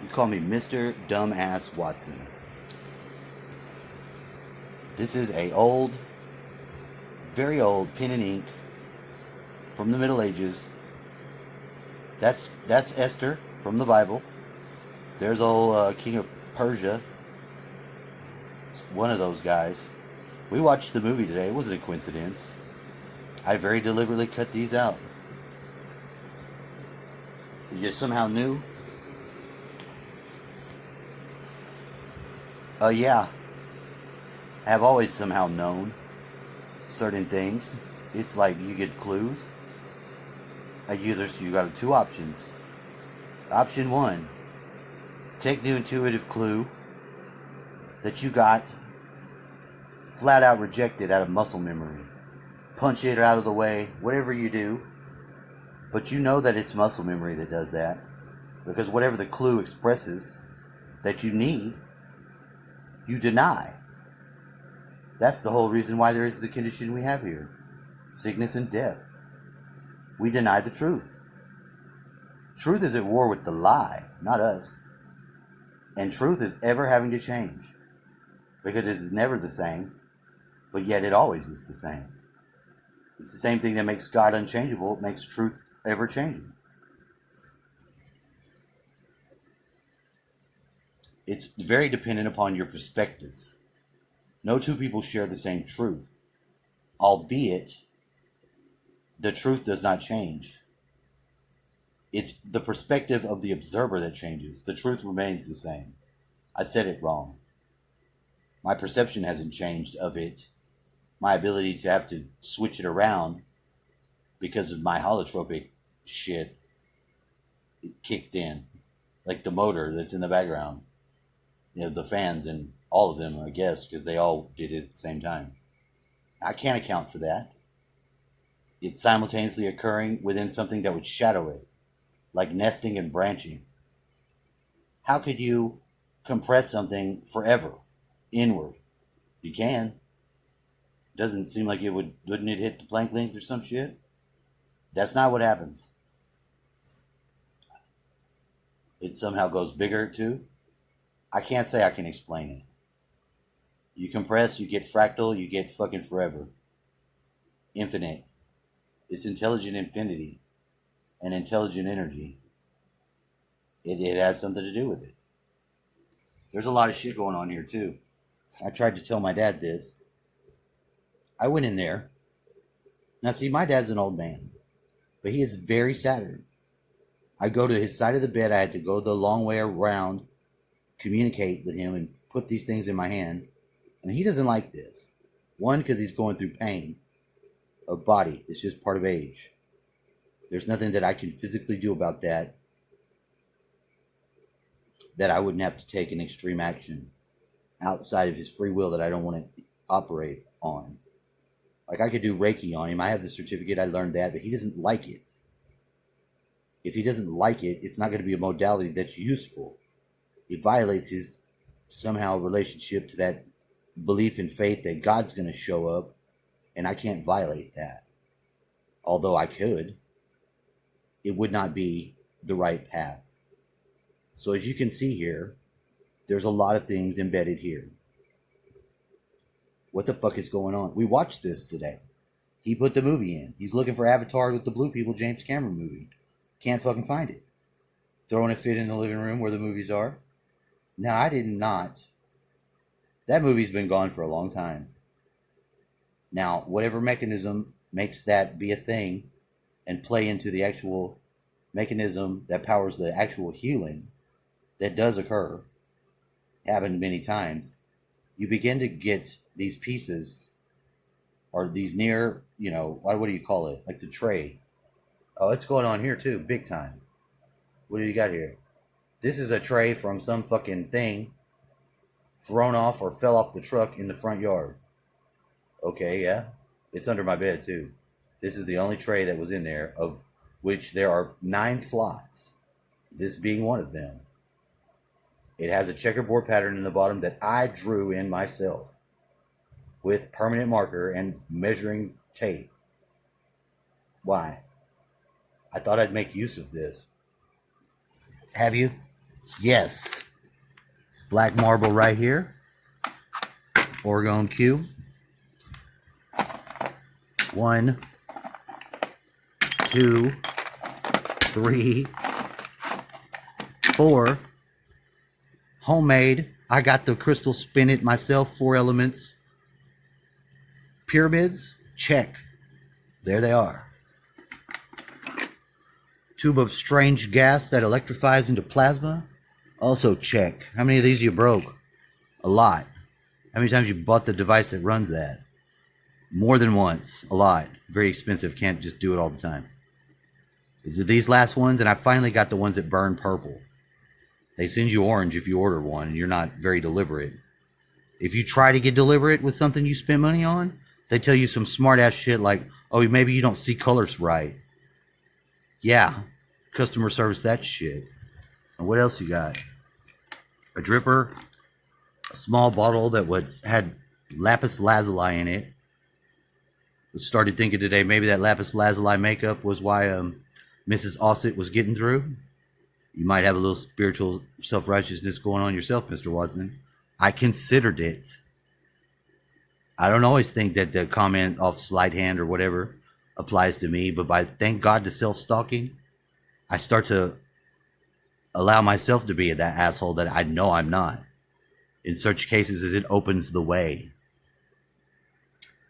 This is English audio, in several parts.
You call me Mr. Dumbass Watson. This is a old, very old pen and ink from the Middle Ages. That's Esther from the Bible. There's old King of Persia. One of those guys. We watched the movie today. It wasn't a coincidence. I very deliberately cut these out. You just somehow knew? Yeah. I have always somehow known certain things. It's like you get clues. You got two options. Option one, take the intuitive clue that you got flat out rejected out of muscle memory. Punch it out of the way, whatever you do. But you know that it's muscle memory that does that. Because whatever the clue expresses that you need, you deny. That's the whole reason why there is the condition we have here. Sickness and death. We deny the truth. Truth is at war with the lie, not us. And truth is ever having to change. Because it is never the same, but yet it always is the same. It's the same thing that makes God unchangeable. It makes truth ever changing. It's very dependent upon your perspective. No two people share the same truth, albeit the truth does not change. It's the perspective of the observer that changes. The truth remains the same. I said it wrong. My perception hasn't changed of it. My ability to have to switch it around because of my holotropic shit kicked in. Like the motor that's in the background. You know, the fans and all of them, I guess, because they all did it at the same time. I can't account for that. It's simultaneously occurring within something that would shadow it, like nesting and branching. How could you compress something forever, inward? You can. Doesn't seem like it would, wouldn't it hit the Planck length or some shit? That's not what happens. It somehow goes bigger too. I can't say I can explain it. You compress, you get fractal, you get fucking forever. Infinite. It's intelligent infinity and intelligent energy. It has something to do with it. There's a lot of shit going on here too. I tried to tell my dad this. I went in there. Now see, my dad's an old man, but he is very Saturn. I go to his side of the bed. I had to go the long way around, communicate with him and put these things in my hand. And he doesn't like this. One, because he's going through pain of body. It's just part of age. There's nothing that I can physically do about that I wouldn't have to take an extreme action outside of his free will that I don't want to operate on. Like I could do Reiki on him. I have the certificate. I learned that, but he doesn't like it. If he doesn't like it, it's not going to be a modality that's useful. It violates his somehow relationship to that belief in faith that God's going to show up, and I can't violate that. Although I could, it would not be the right path. So as you can see here, there's a lot of things embedded here. What the fuck is going on? We watched this today. He put the movie in. He's looking for Avatar with the Blue People, James Cameron movie. Can't fucking find it. Throwing a fit in the living room where the movies are. Now, I did not. That movie's been gone for a long time. Now, whatever mechanism makes that be a thing and play into the actual mechanism that powers the actual healing that does occur, happened many times, you begin to get these pieces or these near, what do you call it? Like the tray. Oh, it's going on here too, big time. What do you got here? This is a tray from some fucking thing thrown off or fell off the truck in the front yard. Okay, yeah. It's under my bed too. This is the only tray that was in there, of which there are 9 slots. This being one of them. It has a checkerboard pattern in the bottom that I drew in myself with permanent marker and measuring tape. Why? I thought I'd make use of this. Have you? Yes. Black marble right here. Orgone cube. 1, 2, 3, 4. Homemade. I got the crystal, spin it myself. 4 elements. Pyramids. Check. There they are. Tube of strange gas that electrifies into plasma. Also check. How many of these you broke? A lot. How many times you bought the device that runs that? More than once. A lot. Very expensive. Can't just do it all the time. Is it these last ones? And I finally got the ones that burn purple. They send you orange if you order one and you're not very deliberate. If you try to get deliberate with something you spend money on, they tell you some smart ass shit like, oh, maybe you don't see colors right. Yeah. Customer service that shit. And what else you got? A dripper. A small bottle that had lapis lazuli in it. I started thinking today maybe that lapis lazuli makeup was why Mrs. Ossett was getting through. You might have a little spiritual self-righteousness going on yourself, Mr. Watson. I considered it. I don't always think that the comment off sleight hand or whatever applies to me, but thank God to self-stalking, I start to allow myself to be that asshole that I know I'm not. In such cases as it opens the way.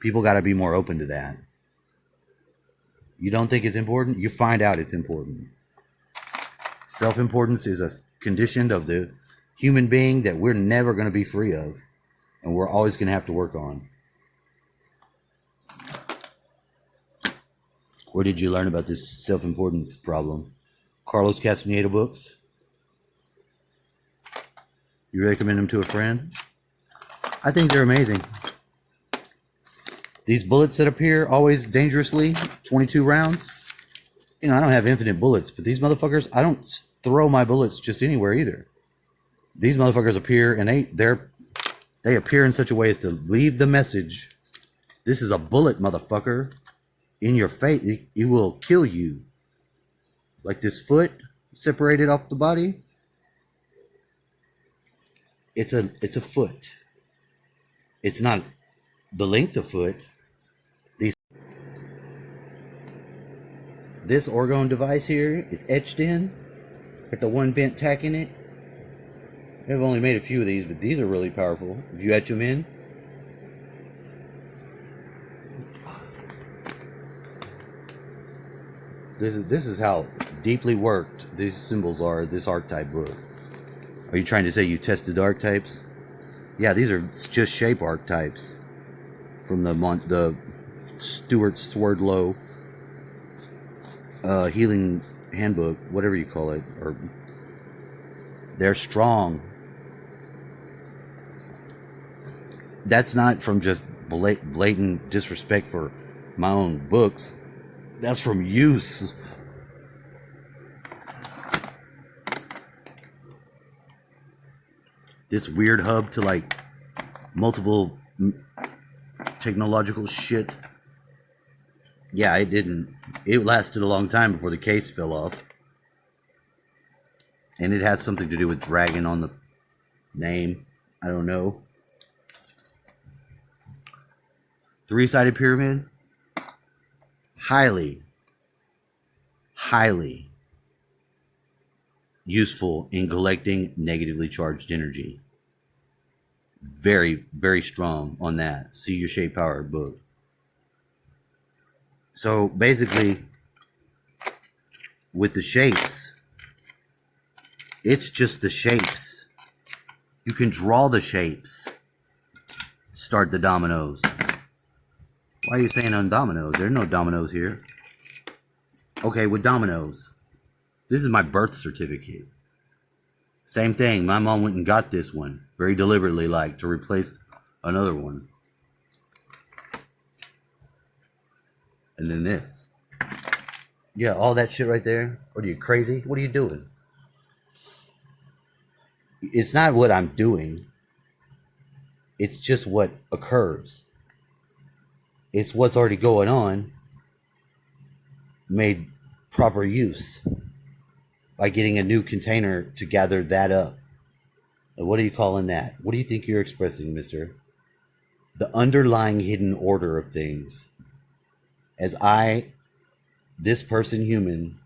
People got to be more open to that. You don't think it's important? You find out it's important. Self-importance is a condition of the human being that we're never going to be free of, and we're always going to have to work on. Where did you learn about this self-importance problem? Carlos Castaneda books? You recommend them to a friend? I think they're amazing. These bullets that appear always dangerously, 22 rounds. You know, I don't have infinite bullets, but these motherfuckers, I don't throw my bullets just anywhere either. These motherfuckers appear and they appear in such a way as to leave the message. This is a bullet, motherfucker. In your face, it will kill you. Like this foot separated off the body. It's a foot. It's not the length of foot. This orgone device here is etched in. Got the one bent tack in it. I've only made a few of these, but these are really powerful. If you etch them in. This is how deeply worked these symbols are, this archetype book. Are you trying to say you tested archetypes? Yeah, these are just shape archetypes from the Stuart Swerdlow healing handbook, whatever you call it. Or they're strong. That's not from just blatant disrespect for my own books. That's from use. This weird hub to like multiple technological shit. Yeah, it didn't. It lasted a long time before the case fell off. And it has something to do with dragon on the name. I don't know. 3-sided pyramid. Highly useful in collecting negatively charged energy. Very, very strong on that. See your shape power book. So basically, with the shapes, it's just the shapes. You can draw the shapes. Start the dominoes. Why are you saying on dominoes? There are no dominoes here. Okay, with dominoes. This is my birth certificate. Same thing. My mom went and got this one. Very deliberately, like, to replace another one. And then this. Yeah, all that shit right there. What are you, crazy? What are you doing? It's not what I'm doing. It's just what occurs. It's what's already going on, made proper use. by getting a new container to gather that up. What are you calling that? What do you think you're expressing, mister? The underlying hidden order of things. As this person human,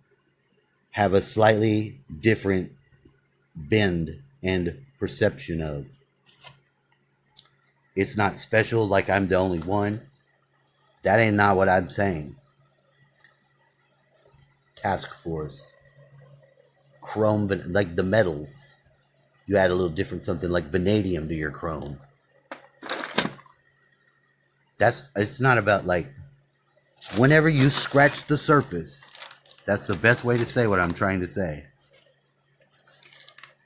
have a slightly different bend and perception of. It's not special like I'm the only one. That ain't not what I'm saying. Task force. Chrome, like the metals. You add a little different something like vanadium to your chrome. It's not about like, whenever you scratch the surface, that's the best way to say what I'm trying to say.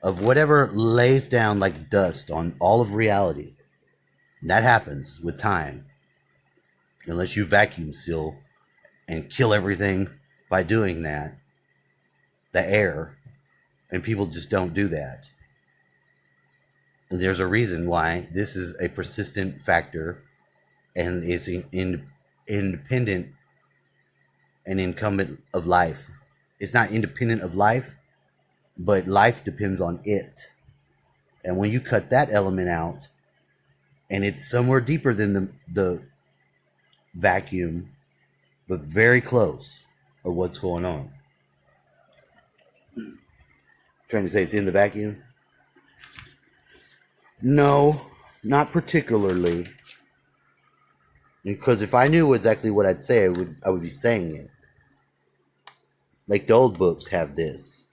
Of whatever lays down like dust on all of reality. That happens with time. Unless you vacuum seal and kill everything by doing that. The air. And people just don't do that. And there's a reason why this is a persistent factor and it's independent and incumbent of life. It's not independent of life, but life depends on it. And when you cut that element out, and it's somewhere deeper than the vacuum, but very close of what's going on. Trying to say it's in the vacuum? No, not particularly. Because if I knew exactly what I'd say, I would be saying it. Like the old books have this.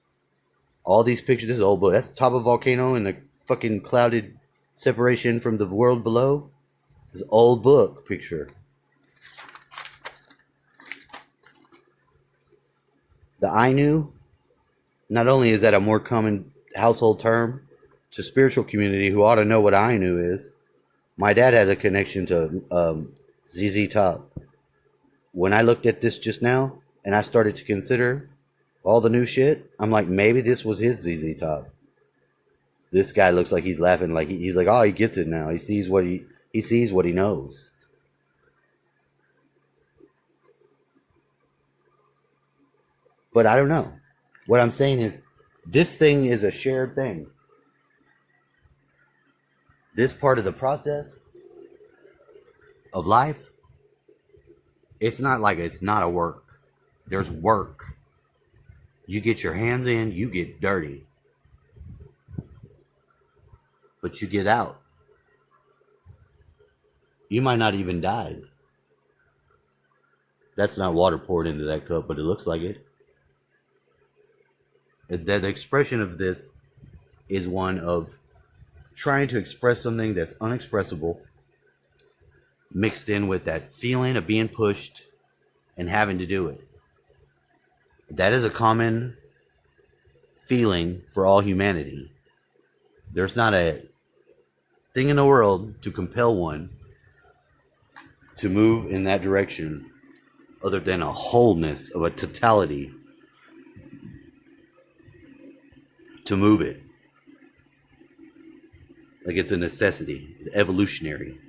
All these pictures, this is old book. That's the top of a volcano and the fucking clouded separation from the world below. This old book picture. The Ainu, not only is that a more common household term to spiritual community who ought to know what Ainu is, my dad had a connection to ZZ Top. When I looked at this just now and I started to consider all the new shit, I'm like, maybe this was his ZZ Top. This guy looks like he's laughing, like he's like, oh, he gets it now. He sees what he knows. But I don't know. What I'm saying is, this thing is a shared thing. This part of the process of life, it's not like it's not a work. There's work. You get your hands in, you get dirty. But you get out. You might not even die. That's not water poured into that cup, but it looks like it. The expression of this is one of trying to express something that's unexpressible, mixed in with that feeling of being pushed and having to do it. That is a common feeling for all humanity. There's not a thing in the world to compel one to move in that direction other than a wholeness of a totality to move it. Like it's a necessity, evolutionary.